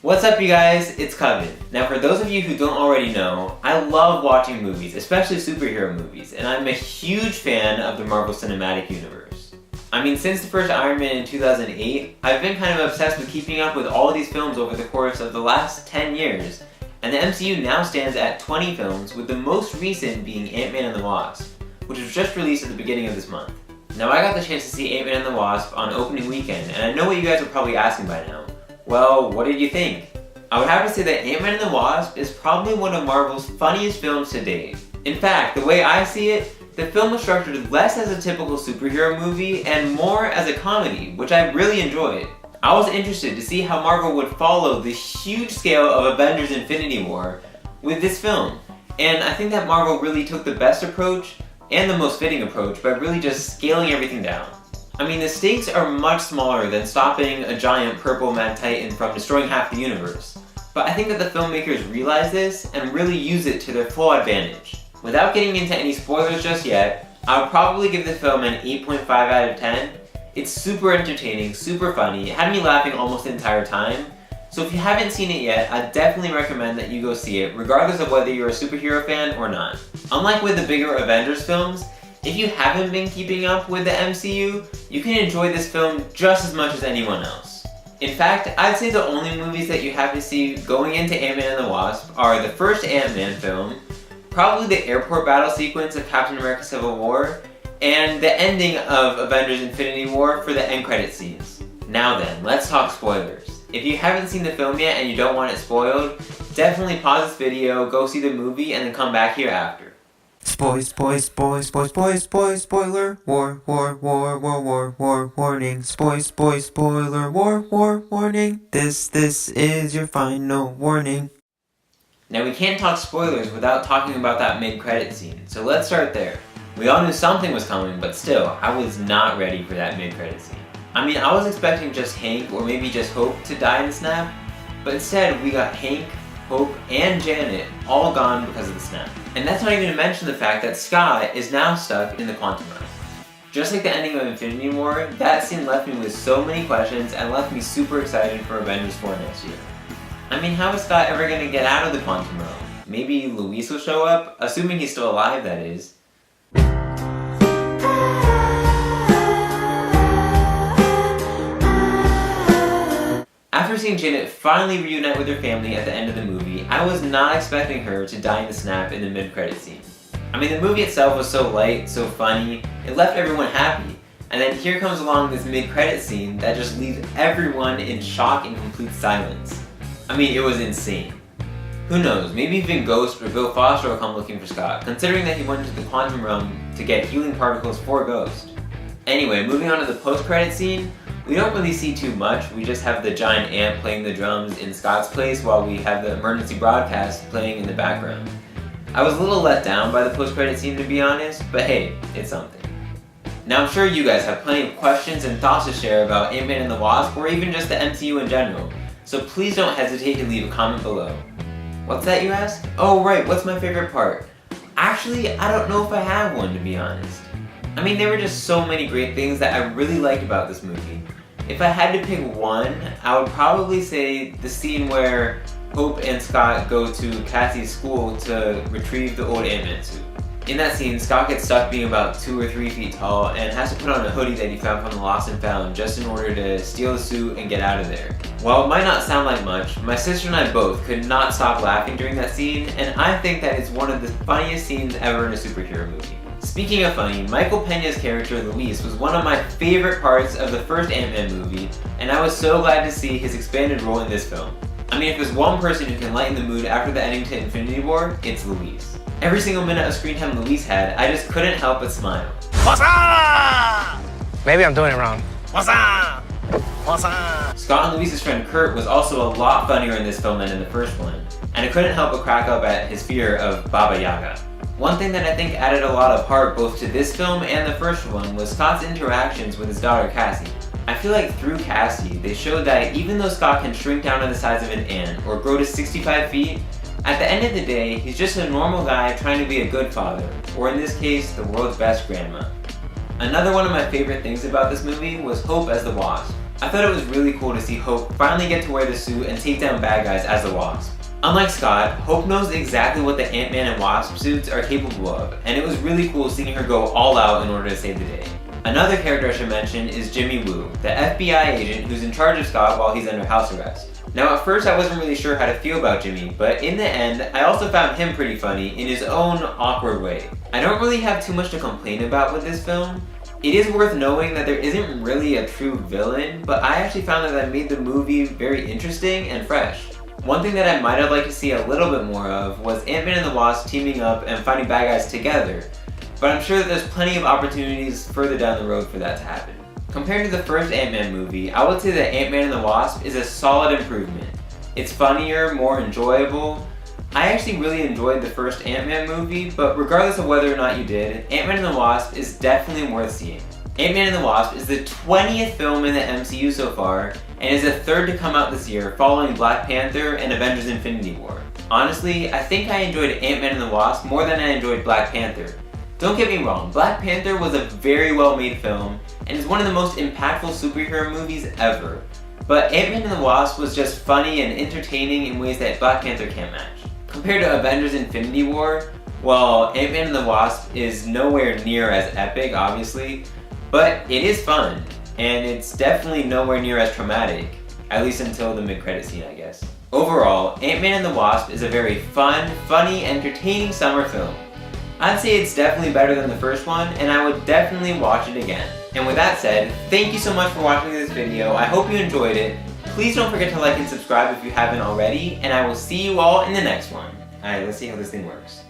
What's up, you guys? It's Coven. Now, for those of you who don't already know, I love watching movies, especially superhero movies, and I'm a huge fan of the Marvel Cinematic Universe. I mean, since the first Iron Man in 2008, I've been kind of obsessed with keeping up with all of these films over the course of the last 10 years, and the MCU now stands at 20 films, with the most recent being Ant-Man and the Wasp, which was just released at the beginning of this month. Now, I got the chance to see Ant-Man and the Wasp on opening weekend, and I know what you guys are probably asking by now. Well, what did you think? I would have to say that Ant-Man and the Wasp is probably one of Marvel's funniest films to date. In fact, the way I see it, the film was structured less as a typical superhero movie and more as a comedy, which I really enjoyed. I was interested to see how Marvel would follow the huge scale of Avengers Infinity War with this film, and I think that Marvel really took the best approach and the most fitting approach by really just scaling everything down. I mean, the stakes are much smaller than stopping a giant purple mad titan from destroying half the universe, but I think that the filmmakers realize this and really use it to their full advantage. Without getting into any spoilers just yet, I would probably give the film an 8.5 out of 10. It's super entertaining, super funny, it had me laughing almost the entire time, so if you haven't seen it yet, I definitely recommend that you go see it, regardless of whether you're a superhero fan or not. Unlike with the bigger Avengers films, if you haven't been keeping up with the MCU, you can enjoy this film just as much as anyone else. In fact, I'd say the only movies that you have to see going into Ant-Man and the Wasp are the first Ant-Man film, probably the airport battle sequence of Captain America Civil War, and the ending of Avengers Infinity War for the end credit scenes. Now then, let's talk spoilers. If you haven't seen the film yet and you don't want it spoiled, definitely pause this video, go see the movie, and then come back here after. Spoiler, warning. Spoiler, warning. This is your final warning. Now, we can't talk spoilers without talking about that mid-credit scene, so let's start there. We all knew something was coming, but still, I was not ready for that mid-credit scene. I mean, I was expecting just Hank or maybe just Hope to die in the snap, but instead we got Hank, Hope, and Janet all gone because of the snap. And that's not even to mention the fact that Scott is now stuck in the quantum realm. Just like the ending of Infinity War, that scene left me with so many questions and left me super excited for Avengers 4 next year. I mean, how is Scott ever going to get out of the quantum realm? Maybe Luis will show up, assuming he's still alive, that is. After seeing Janet finally reunite with her family at the end of the movie, I was not expecting her to die in the snap in the mid-credit scene. I mean, the movie itself was so light, so funny, it left everyone happy. And then here comes along this mid-credit scene that just leaves everyone in shock and complete silence. I mean, it was insane. Who knows, maybe even Ghost or Bill Foster will come looking for Scott, considering that he went into the quantum realm to get healing particles for Ghost. Anyway, moving on to the post-credit scene, we don't really see too much. We just have the giant ant playing the drums in Scott's place while we have the emergency broadcast playing in the background. I was a little let down by the post-credit scene, to be honest, but hey, it's something. Now, I'm sure you guys have plenty of questions and thoughts to share about Ant-Man and the Wasp, or even just the MCU in general, so please don't hesitate to leave a comment below. What's that, you ask? Oh right, what's my favorite part? Actually, I don't know if I have one, to be honest. I mean, there were just so many great things that I really liked about this movie. If I had to pick one, I would probably say the scene where Hope and Scott go to Cassie's school to retrieve the old Ant-Man suit. In that scene, Scott gets stuck being about 2 or 3 feet tall and has to put on a hoodie that he found from the Lost and Found just in order to steal the suit and get out of there. While it might not sound like much, my sister and I both could not stop laughing during that scene, and I think that it's one of the funniest scenes ever in a superhero movie. Speaking of funny, Michael Peña's character Luis was one of my favorite parts of the first Ant-Man movie, and I was so glad to see his expanded role in this film. I mean, if there's one person who can lighten the mood after the ending to Infinity War, it's Luis. Every single minute of screen time Luis had, I just couldn't help but smile. What's up? Maybe I'm doing it wrong. What's up? What's up? Scott and Luis's friend Kurt was also a lot funnier in this film than in the first one, and I couldn't help but crack up at his fear of Baba Yaga. One thing that I think added a lot of heart both to this film and the first one was Scott's interactions with his daughter Cassie. I feel like through Cassie, they showed that even though Scott can shrink down to the size of an ant or grow to 65 feet, at the end of the day, he's just a normal guy trying to be a good father, or in this case, the world's best grandma. Another one of my favorite things about this movie was Hope as the Wasp. I thought it was really cool to see Hope finally get to wear the suit and take down bad guys as the Wasp. Unlike Scott, Hope knows exactly what the Ant-Man and Wasp suits are capable of, and it was really cool seeing her go all out in order to save the day. Another character I should mention is Jimmy Woo, the FBI agent who's in charge of Scott while he's under house arrest. Now at first I wasn't really sure how to feel about Jimmy, but in the end I also found him pretty funny in his own awkward way. I don't really have too much to complain about with this film. It is worth knowing that there isn't really a true villain, but I actually found that made the movie very interesting and fresh. One thing that I might have liked to see a little bit more of was Ant-Man and the Wasp teaming up and fighting bad guys together, but I'm sure that there's plenty of opportunities further down the road for that to happen. Compared to the first Ant-Man movie, I would say that Ant-Man and the Wasp is a solid improvement. It's funnier, more enjoyable. I actually really enjoyed the first Ant-Man movie, but regardless of whether or not you did, Ant-Man and the Wasp is definitely worth seeing. Ant-Man and the Wasp is the 20th film in the MCU so far, and is the third to come out this year, following Black Panther and Avengers Infinity War. Honestly, I think I enjoyed Ant-Man and the Wasp more than I enjoyed Black Panther. Don't get me wrong, Black Panther was a very well made film, and is one of the most impactful superhero movies ever. But Ant-Man and the Wasp was just funny and entertaining in ways that Black Panther can't match. Compared to Avengers Infinity War, well, Ant-Man and the Wasp is nowhere near as epic, obviously, but it is fun, and it's definitely nowhere near as traumatic, at least until the mid-credit scene, I guess. Overall, Ant-Man and the Wasp is a very fun, funny, entertaining summer film. I'd say it's definitely better than the first one, and I would definitely watch it again. And with that said, thank you so much for watching this video. I hope you enjoyed it. Please don't forget to like and subscribe if you haven't already, and I will see you all in the next one. Alright, let's see how this thing works.